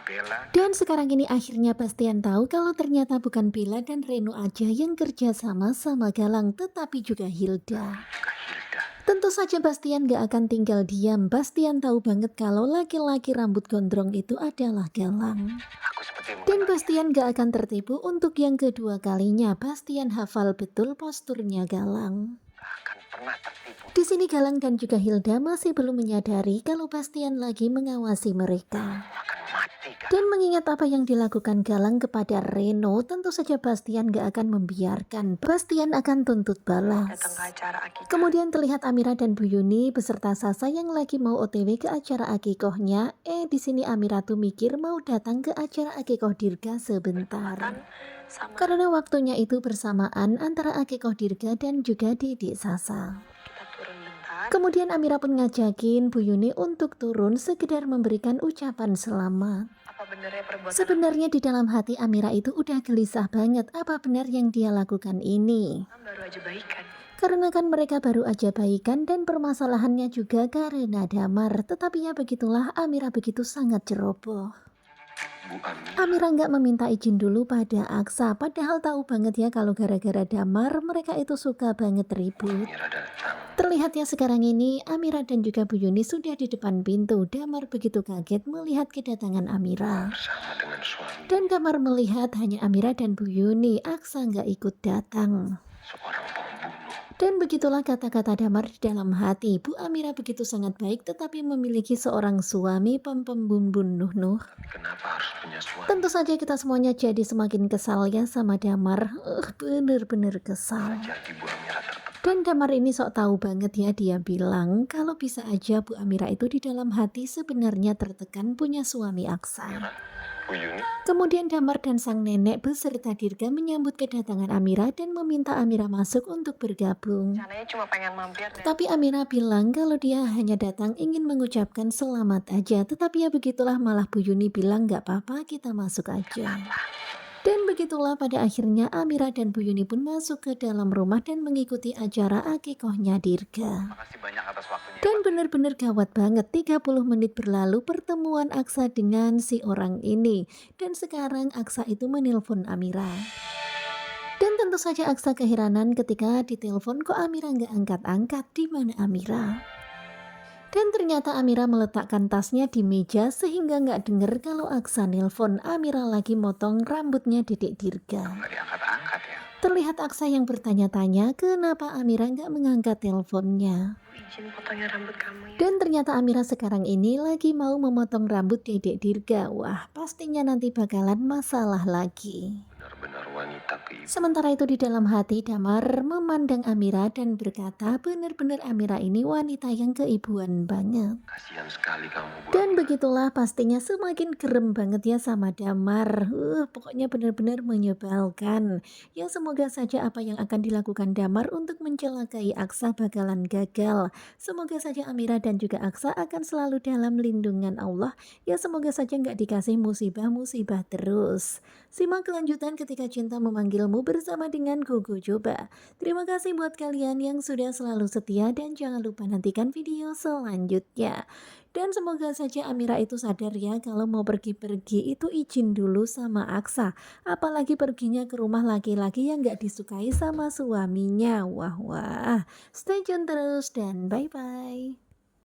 Bella Dan sekarang ini akhirnya Bastian tahu kalau ternyata bukan Bella dan Reno aja yang kerja sama Galang, tetapi juga Hilda. juga Hilda. Tentu saja Bastian gak akan tinggal diam. Bastian tahu banget kalau laki-laki rambut gondrong itu adalah Galang. Aku seperti Dan mengenalnya. Bastian gak akan tertipu untuk yang kedua kalinya. Bastian hafal betul posturnya Galang. Akan pernah tertipu. Di sini Galang dan juga Hilda masih belum menyadari kalau Bastian lagi mengawasi mereka. Akan mati kan. Dan mengingat apa yang dilakukan Galang kepada Reno, tentu saja Bastian gak akan membiarkan. Bastian akan tuntut balas. Datang ke acara akikah. Kemudian terlihat Amira dan Bu Yuni beserta Sasa yang lagi mau OTW ke acara akikohnya. Di sini Amira tuh mikir mau datang ke acara akikoh Dirga sebentar. Sama Karena waktunya itu bersamaan antara akikoh Dirga dan juga Dedek Sasa. kita turun bentar. Kemudian Amira pun ngajakin Bu Yuni untuk turun sekedar memberikan ucapan selamat. Apa benernya perbuatan Sebenarnya di dalam hati Amira itu udah gelisah banget apa benar yang dia lakukan ini. aku baru aja baikan. Karena kan mereka baru aja baikan dan permasalahannya juga karena Damar. Tetapi ya begitulah, Amira begitu sangat ceroboh. Bu Ami. Amira nggak meminta izin dulu pada Aksa, padahal tahu banget ya kalau gara-gara Damar mereka itu suka banget ribut. Mira datang. Terlihat ya sekarang ini Amira dan juga Bu Yuni sudah di depan pintu. Damar begitu kaget melihat kedatangan Amira. Bersama dengan suami. Dan Damar melihat hanya Amira dan Bu Yuni, Aksa nggak ikut datang. Seorang pembunuh. Dan begitulah kata-kata Damar di dalam hati. Bu Amira begitu sangat baik tetapi memiliki seorang suami pembunuh. Kenapa harus punya suami? Tentu saja kita semuanya jadi semakin kesal ya sama Damar. Bener-bener kesal. Jadi Bu Amira tertekan. Dan Damar ini sok tahu banget ya, dia bilang kalau bisa aja Bu Amira itu di dalam hati sebenarnya tertekan punya suami Aksa. Bu Yuni. Kemudian Damar dan sang nenek beserta Dirga menyambut kedatangan Amira dan meminta Amira masuk untuk bergabung. Rencananya cuma pengen mampir deh. Tapi Amira bilang kalau dia hanya datang ingin mengucapkan selamat aja. Tetapi ya begitulah, malah Bu Yuni bilang gak apa-apa, kita masuk aja. Dan begitulah pada akhirnya Amira dan Bu Yuni pun masuk ke dalam rumah dan mengikuti acara akikohnya Dirga. Makasih banyak atas waktunya. Dan benar-benar gawat banget, 30 menit berlalu pertemuan Aksa dengan si orang ini. Dan sekarang Aksa itu menelpon Amira. Dan tentu saja Aksa keheranan ketika ditelepon kok Amira nggak angkat-angkat, di mana Amira. Dan ternyata Amira meletakkan tasnya di meja sehingga nggak denger kalau Aksa nelpon. Amira lagi motong rambutnya Dedek Dirga. Nggak diangkat-angkat ya. Terlihat Aksa yang bertanya-tanya kenapa Amira nggak mengangkat teleponnya. Izin potongnya rambut kamu ya. Dan ternyata Amira sekarang ini lagi mau memotong rambut Dedek Dirga. Wah, pastinya nanti bakalan masalah lagi. Benar-benar wanita keibu. Sementara itu di dalam hati Damar memandang Amira dan berkata benar-benar Amira ini wanita yang keibuan banget. Kasihan sekali kamu Bu. Dan begitulah pastinya semakin gerem banget ya sama Damar. Pokoknya benar-benar menyebalkan. Ya semoga saja apa yang akan dilakukan Damar untuk mencelakai Aksa bakalan gagal. Semoga saja Amira dan juga Aksa akan selalu dalam lindungan Allah. Ya semoga saja nggak dikasih musibah-musibah terus. Simak kelanjutan ketika cinta memanggilmu bersama dengan Gogo Joba. Terima kasih buat kalian yang sudah selalu setia dan jangan lupa nantikan video selanjutnya. Dan semoga saja Amira itu sadar ya kalau mau pergi-pergi itu izin dulu sama Aksa. Apalagi perginya ke rumah laki-laki yang gak disukai sama suaminya. Wah. Stay tune terus dan bye-bye.